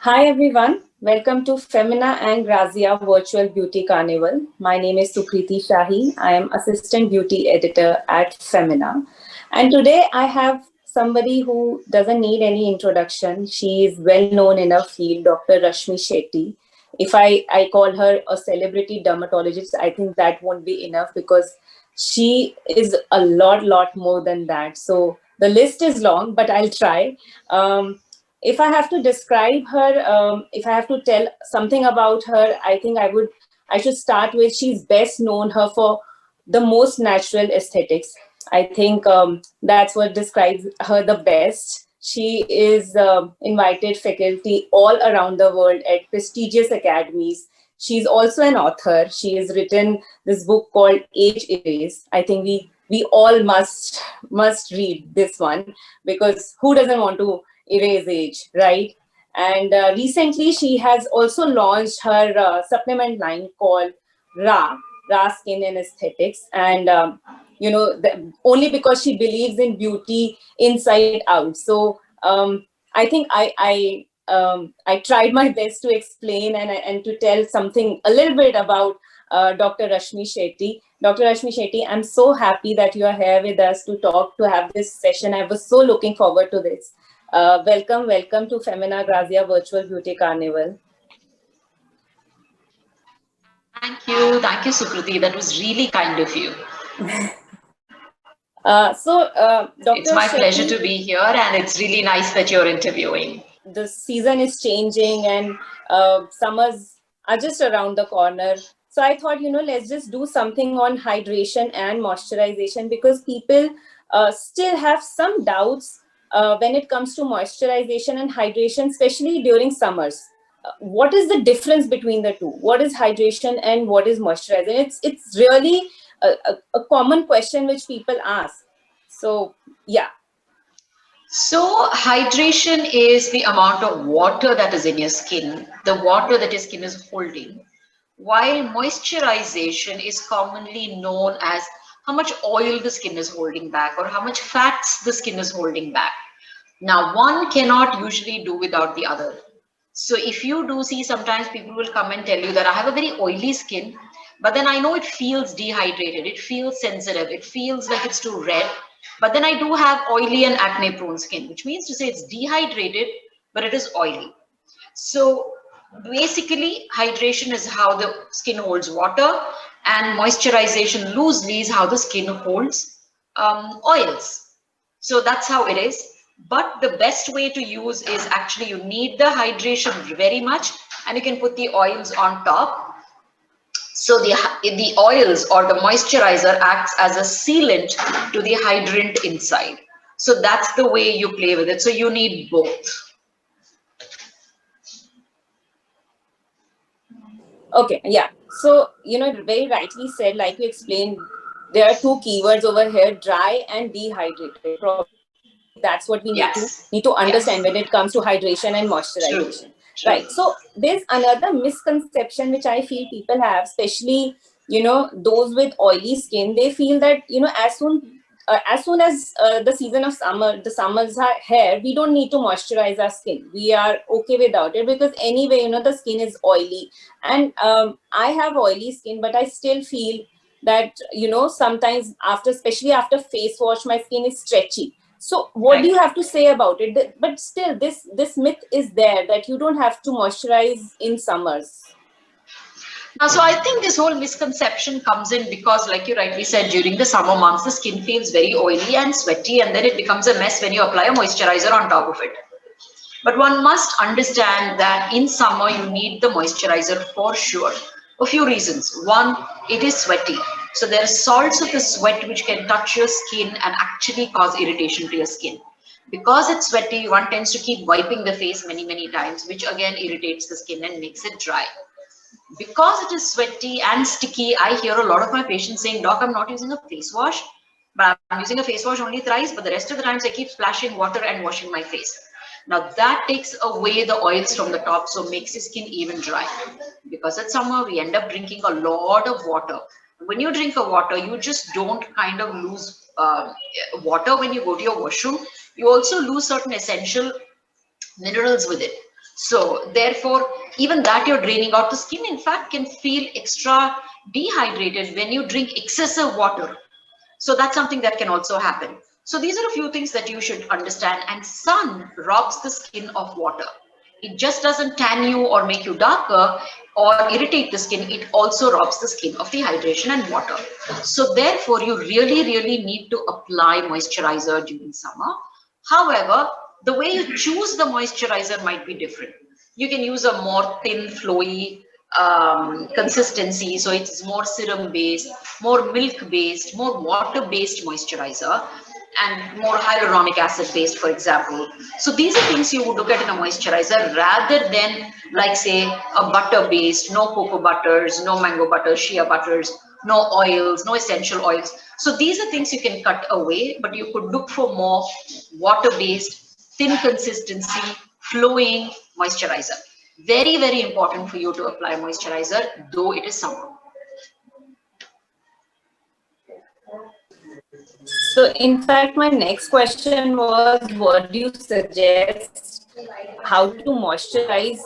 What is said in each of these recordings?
Hi everyone, welcome to Femina and Grazia Virtual Beauty Carnival. My name is Sukriti Shahi. I am Assistant Beauty Editor at Femina. And today I have somebody who doesn't need any introduction. She is well known in her field, Dr. Rashmi Shetty. If I call her a celebrity dermatologist, I think that won't be enough because she is a lot more than that. So the list is long, but I'll try. If I have to describe her, if I have to tell something about her, I think I should start with she's best known her for the most natural aesthetics. I think that's what describes her the best. She is invited faculty all around the world at prestigious academies. She's also an author. She has written this book called Age Erase. I think we all must read this one because who doesn't want to erase age, right? And recently, she has also launched her supplement line called Ra Skin and Aesthetics, and only because she believes in beauty inside out. So I think I tried my best to explain and to tell something a little bit about Dr. Rashmi Shetty. Dr. Rashmi Shetty, I'm so happy that you are here with us to talk, to have this session. I was so looking forward to this. Welcome to Femina Grazia Virtual Beauty Carnival. Thank you, Sukriti. That was really kind of you. Dr. It's my Shetty, pleasure to be here, and it's really nice that you're interviewing. The season is changing, and summers are just around the corner. So I thought, let's just do something on hydration and moisturization because people still have some doubts when it comes to moisturization and hydration, especially during summers. What is the difference between the two? What is hydration and what is moisturization? It's really a common question which people ask. So yeah. So, hydration is the amount of water that is in your skin, the water that your skin is holding, while moisturization is commonly known as how much oil the skin is holding back or how much fats the skin is holding back. Now, one cannot usually do without the other. So if you do see, sometimes people will come and tell you that I have a very oily skin, but then I know it feels dehydrated, it feels sensitive, it feels like it's too red, but then I do have oily and acne prone skin, which means to say it's dehydrated, but it is oily. So basically, hydration is how the skin holds water, and moisturization loosely is how the skin holds oils. So that's how it is. But the best way to use is actually you need the hydration very much, and you can put the oils on top. So the oils or the moisturizer acts as a sealant to the hydrant inside. So that's the way you play with it. So you need both. Okay, yeah. So, very rightly said, like you explained, there are two keywords over here, dry and dehydrated. Probably that's what we need to understand when it comes to hydration and moisturization. True. Right. So there's another misconception which I feel people have, especially, those with oily skin, they feel that, as soon as the season of summer, the summers are here, we don't need to moisturize our skin. We are okay without it because anyway, the skin is oily. And I have oily skin, but I still feel that, sometimes especially after face wash, my skin is stretchy. So what do you have to say about it? But still, this myth is there that you don't have to moisturize in summers. So I think this whole misconception comes in because, like you rightly said, during the summer months, the skin feels very oily and sweaty, and then it becomes a mess when you apply a moisturizer on top of it. But one must understand that in summer, you need the moisturizer for sure. A few reasons. One, it is sweaty. So there are salts of the sweat which can touch your skin and actually cause irritation to your skin. Because it's sweaty, one tends to keep wiping the face many times, which again irritates the skin and makes it dry. Because it is sweaty and sticky, I hear a lot of my patients saying, Doc, I'm not using a face wash, but I'm using a face wash only thrice, but the rest of the times I keep splashing water and washing my face. Now that takes away the oils from the top, so makes the skin even dry. Because at summer, we end up drinking a lot of water. When you drink a water, you just don't kind of lose water when you go to your washroom. You also lose certain essential minerals with it. So therefore, even that you're draining out, the skin in fact can feel extra dehydrated when you drink excessive water. So that's something that can also happen. So these are a few things that you should understand. And sun robs the skin of water. It just doesn't tan you or make you darker or irritate the skin. It also robs the skin of the hydration and water. So therefore, you really, really need to apply moisturizer during summer. However, the way you choose the moisturizer might be different. You can use a more thin, flowy consistency. So it's more serum based, more milk based, more water based moisturizer, and more hyaluronic acid based, for example. So these are things you would look at in a moisturizer rather than like say a butter based, no cocoa butters, no mango butters, shea butters, no oils, no essential oils. So these are things you can cut away, but you could look for more water based, thin consistency, flowing moisturizer. Very, very important for you to apply moisturizer, though it is summer. So in fact, my next question was, what do you suggest how to moisturize,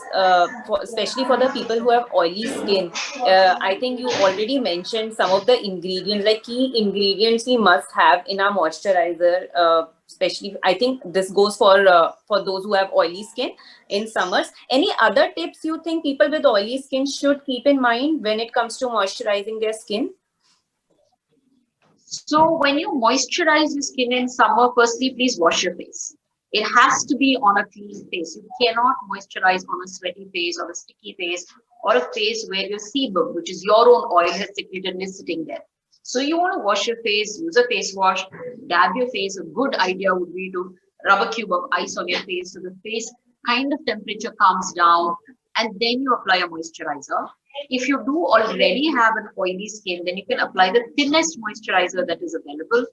especially for the people who have oily skin? I think you already mentioned some of the ingredients, like key ingredients we must have in our moisturizer. Especially, I think this goes for those who have oily skin in summers. Any other tips you think people with oily skin should keep in mind when it comes to moisturizing their skin? So when you moisturize your skin in summer, firstly, please wash your face. It has to be on a clean face. You cannot moisturize on a sweaty face or a sticky face or a face where your sebum, which is your own oil, has secreted and is sitting there. So you want to wash your face, use a face wash, dab your face. A good idea would be to rub a cube of ice on your face so the face kind of temperature calms down, and then you apply a moisturizer. If you do already have an oily skin, then you can apply the thinnest moisturizer that is available.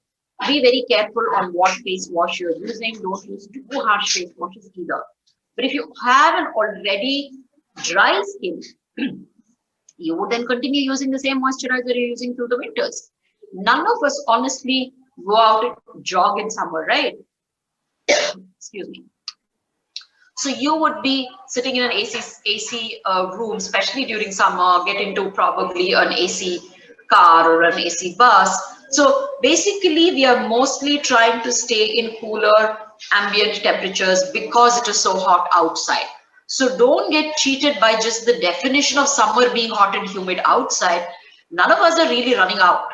Be very careful on what face wash you're using. Don't use too harsh face washes either. But if you have an already dry skin, you would then continue using the same moisturizer you're using through the winters. None of us honestly go out and jog in summer, right? Excuse me. So you would be sitting in an AC room, especially during summer, get into probably an AC car or an AC bus. So basically, we are mostly trying to stay in cooler ambient temperatures because it is so hot outside. So don't get cheated by just the definition of summer being hot and humid outside. None of us are really running out.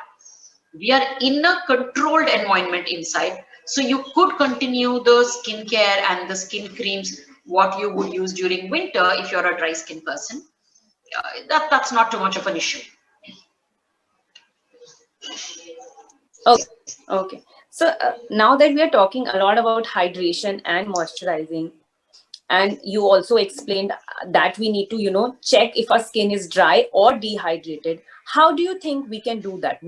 We are in a controlled environment inside. So you could continue the skincare and the skin creams what you would use during winter if you're a dry skin person. That's not too much of an issue. Okay. So now that we are talking a lot about hydration and moisturizing, and you also explained that we need to, check if our skin is dry or dehydrated. How do you think we can do that?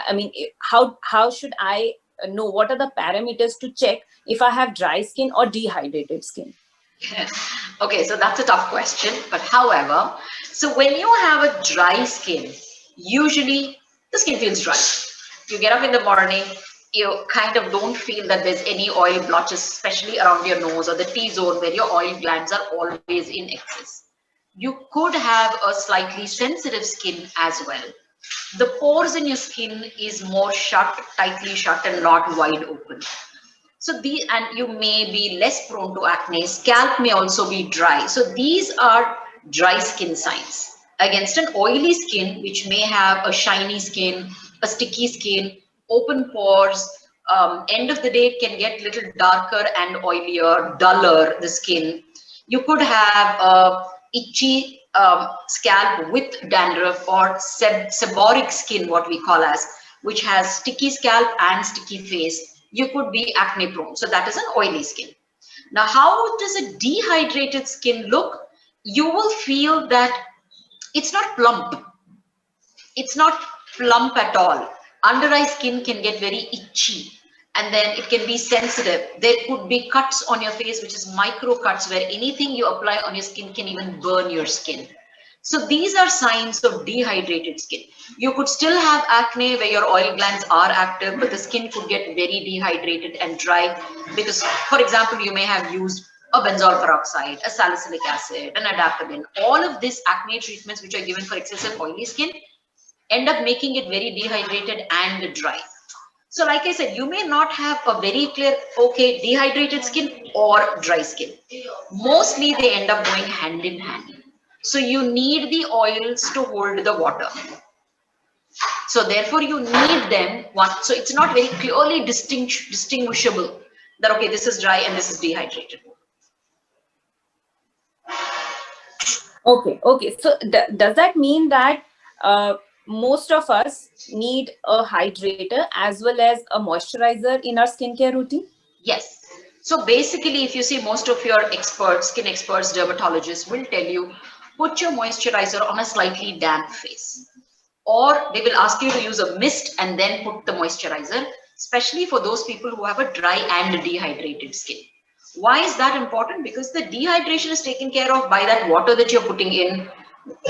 I mean, how should I know what are the parameters to check if I have dry skin or dehydrated skin? Okay, so that's a tough question. But however, so when you have a dry skin, usually the skin feels dry. You get up in the morning, you kind of don't feel that there's any oil blotches, especially around your nose or the T-zone where your oil glands are always in excess. You could have a slightly sensitive skin as well. The pores in your skin is more tightly shut and not wide open. So and you may be less prone to acne. Scalp may also be dry. So these are dry skin signs. Against an oily skin, which may have a shiny skin, a sticky skin, open pores, end of the day it can get a little darker and oilier, duller the skin. You could have a itchy scalp with dandruff or seborrheic skin, what we call as, which has sticky scalp and sticky face. You could be acne prone. So that is an oily skin. Now, how does a dehydrated skin look? You will feel that it's not plump. It's not plump at all. Under eye skin can get very itchy and then it can be sensitive. There could be cuts on your face, which is micro cuts where anything you apply on your skin can even burn your skin. So these are signs of dehydrated skin. You could still have acne where your oil glands are active, but the skin could get very dehydrated and dry because, for example, you may have used a benzoyl peroxide, a salicylic acid, an adaptogen. All of these acne treatments which are given for excessive oily skin end up making it very dehydrated and dry. So like I said, you may not have a very clear, okay, dehydrated skin or dry skin. Mostly they end up going hand in hand. So you need the oils to hold the water. So therefore you need them one. So it's not very clearly distinguishable that, okay, this is dry and this is dehydrated. Okay. So does that mean that most of us need a hydrator as well as a moisturizer in our skincare routine? Yes. So basically, if you see most of your experts, skin experts, dermatologists will tell you, put your moisturizer on a slightly damp face. Or they will ask you to use a mist and then put the moisturizer, especially for those people who have a dry and dehydrated skin. Why is that important? Because the dehydration is taken care of by that water that you're putting in,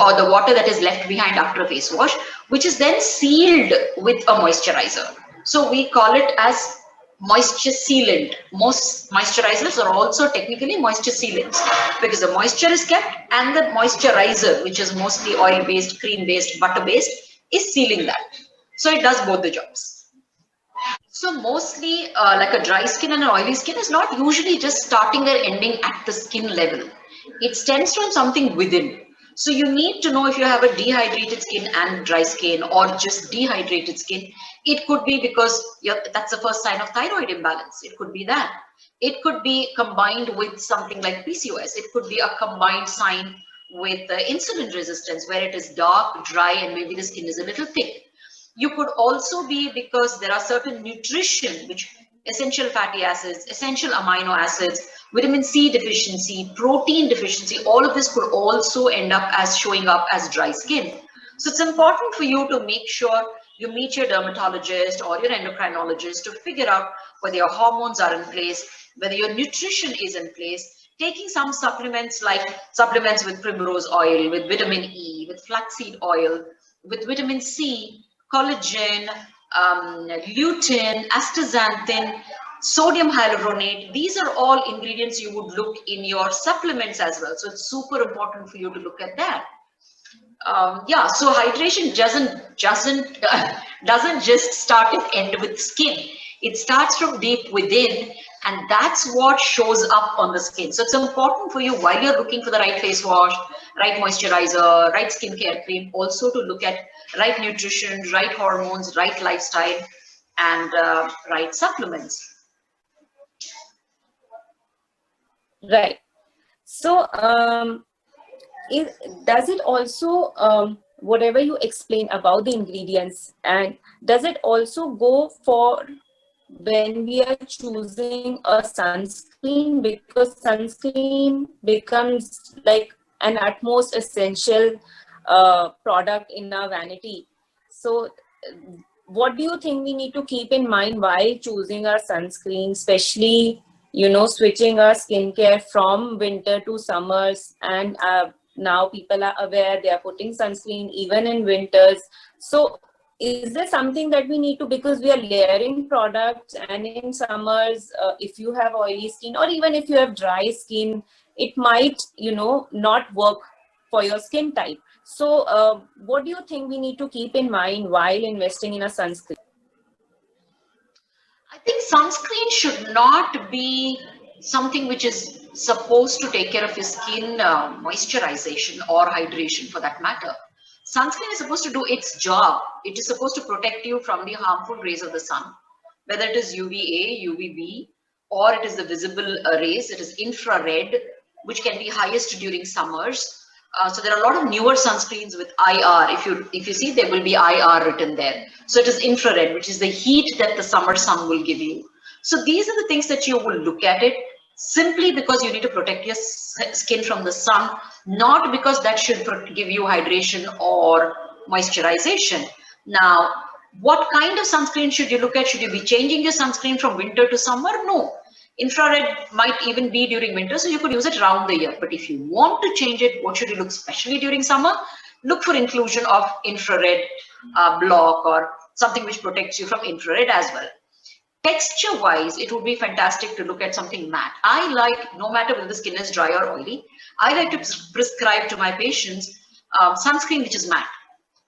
or the water that is left behind after a face wash, which is then sealed with a moisturizer. So we call it as moisture sealant. Most moisturizers are also technically moisture sealants because the moisture is kept and the moisturizer, which is mostly oil based, cream based, butter based, is sealing that. So it does both the jobs. So mostly like a dry skin and an oily skin is not usually just starting or ending at the skin level. It stems from something within. So you need to know if you have a dehydrated skin and dry skin or just dehydrated skin. It could be because that's the first sign of thyroid imbalance. It could be that. It could be combined with something like PCOS. It could be a combined sign with insulin resistance where it is dark, dry, and maybe the skin is a little thick. You could also be because there are certain nutrition, which essential fatty acids, essential amino acids, vitamin C deficiency, protein deficiency, all of this could also end up as showing up as dry skin. So it's important for you to make sure you meet your dermatologist or your endocrinologist to figure out whether your hormones are in place, whether your nutrition is in place, taking some supplements like supplements with primrose oil, with vitamin E, with flaxseed oil, with vitamin C, collagen, lutein, astaxanthin, sodium hyaluronate. These are all ingredients you would look in your supplements as well. So it's super important for you to look at that. Yeah, so hydration doesn't just start and end with skin. It starts from deep within, and that's what shows up on the skin. So it's important for you while you're looking for the right face wash, right moisturizer, right skincare cream, also to look at right nutrition, right hormones, right lifestyle, and right supplements. Right. So does it also whatever you explain about the ingredients, and does it also go for when we are choosing a sunscreen, because sunscreen becomes like an utmost essential product in our vanity? So what do you think we need to keep in mind while choosing our sunscreen, especially switching our skincare from winter to summers, and now people are aware they are putting sunscreen even in winters? So is there something that we need to, because we are layering products, and in summers if you have oily skin or even if you have dry skin, it might not work for your skin type. So what do you think we need to keep in mind while investing in a sunscreen? I think sunscreen should not be something which is supposed to take care of your skin moisturization or hydration for that matter. Sunscreen is supposed to do its job. It is supposed to protect you from the harmful rays of the sun, whether it is UVA, UVB, or it is the visible rays. It is infrared, which can be highest during summers. So there are a lot of newer sunscreens with IR. If you see, there will be IR written there. So it is infrared, which is the heat that the summer sun will give you. So these are the things that you will look at it simply because you need to protect your skin from the sun, not because that should give you hydration or moisturization. Now, what kind of sunscreen should you look at? Should you be changing your sunscreen from winter to summer? No. Infrared might even be during winter, so you could use it around the year. But if you want to change it, what should you look, especially during summer? Look for inclusion of infrared block or something which protects you from infrared as well. Texture wise, it would be fantastic to look at something matte. I like, no matter whether the skin is dry or oily, I like to prescribe to my patients sunscreen which is matte.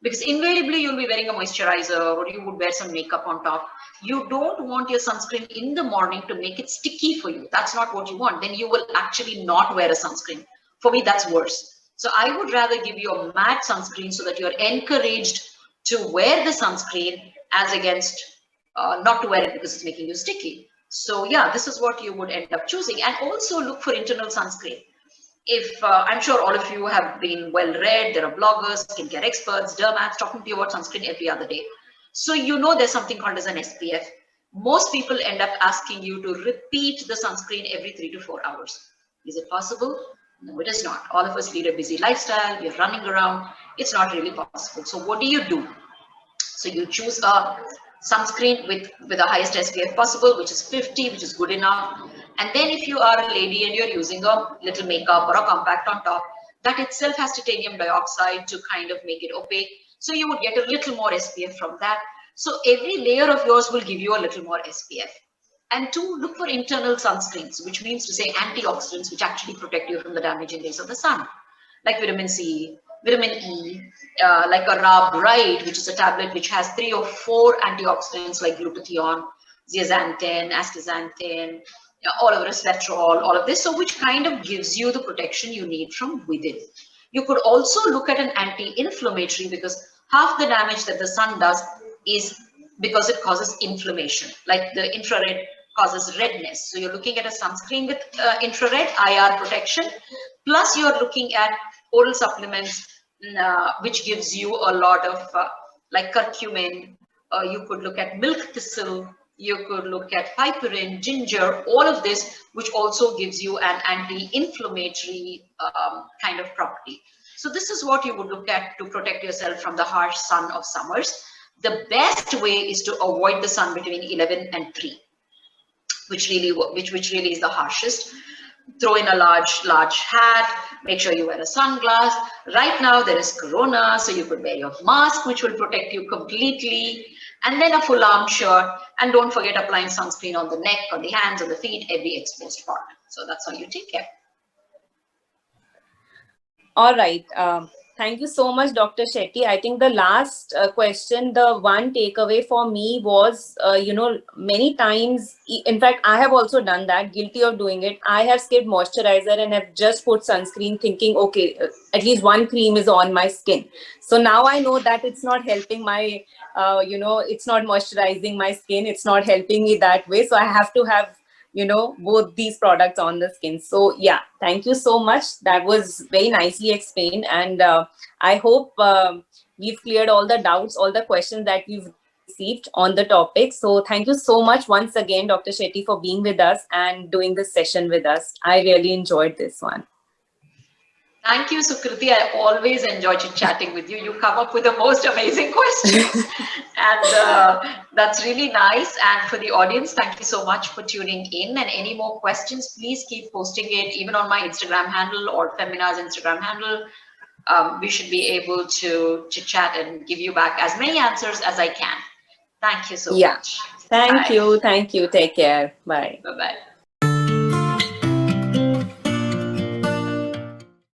Because invariably you'll be wearing a moisturizer or you would wear some makeup on top. You don't want your sunscreen in the morning to make it sticky for you. That's not what you want. Then you will actually not wear a sunscreen. For me, that's worse. So I would rather give you a matte sunscreen so that you're encouraged to wear the sunscreen as against not to wear it because it's making you sticky. So yeah, this is what you would end up choosing. And also look for internal sunscreen. If I'm sure all of you have been well read, there are bloggers, skincare experts, dermats talking to you about sunscreen every other day. So you know there's something called as an SPF. Most people end up asking you to repeat the sunscreen every 3 to 4 hours. Is it possible? No, it is not. All of us lead a busy lifestyle. We're running around. It's not really possible. So what do? So you choose a sunscreen with the highest SPF possible, which is 50, which is good enough. And then if you are a lady and you're using a little makeup or a compact on top, that itself has titanium dioxide to kind of make it opaque. So you would get a little more SPF from that. So every layer of yours will give you a little more SPF. And 2, look for internal sunscreens, which means to say antioxidants, which actually protect you from the damaging rays of the sun, like vitamin C, vitamin E, like a Ra Bright, which is a tablet which has 3 or 4 antioxidants like glutathione, zeaxanthin, astaxanthin, all of resveratrol, all of this, so which kind of gives you the protection you need from within. You could also look at an anti-inflammatory, because half the damage that the sun does is because it causes inflammation, like the infrared causes redness. So you're looking at a sunscreen with infrared IR protection, plus you're looking at oral supplements, which gives you a lot of like curcumin. You could look at milk thistle. You could look at piperine, ginger, all of this, which also gives you an anti-inflammatory kind of property. So this is what you would look at to protect yourself from the harsh sun of summers. The best way is to avoid the sun between 11 and 3, which really is the harshest. Throw in a large hat, make sure you wear a sunglass. Right now there is corona, so you could wear your mask, which will protect you completely, and then a full arm shirt, and don't forget applying sunscreen on the neck, on the hands, on the feet, every exposed part. So that's how you take care. All right. Thank you so much, Dr. Shetty. I think the last question, the one takeaway for me was, many times, in fact, I have also done that, guilty of doing it. I have skipped moisturizer and have just put sunscreen thinking, okay, at least one cream is on my skin. So now I know that it's not helping my, it's not moisturizing my skin. It's not helping me that way. So I have to have both these products on the skin. So yeah, thank you so much. That was very nicely explained. And I hope we've cleared all the doubts, all the questions that we've received on the topic. So thank you so much once again, Dr. Shetty, for being with us and doing this session with us. I really enjoyed this one. Thank you, Sukriti. I always enjoy chatting with you. You come up with the most amazing questions. And that's really nice. And for the audience, thank you so much for tuning in. And any more questions, please keep posting it, even on my Instagram handle or Femina's Instagram handle. We should be able to chat and give you back as many answers as I can. Thank you so much. Thank you. Thank you. Take care. Bye. Bye-bye.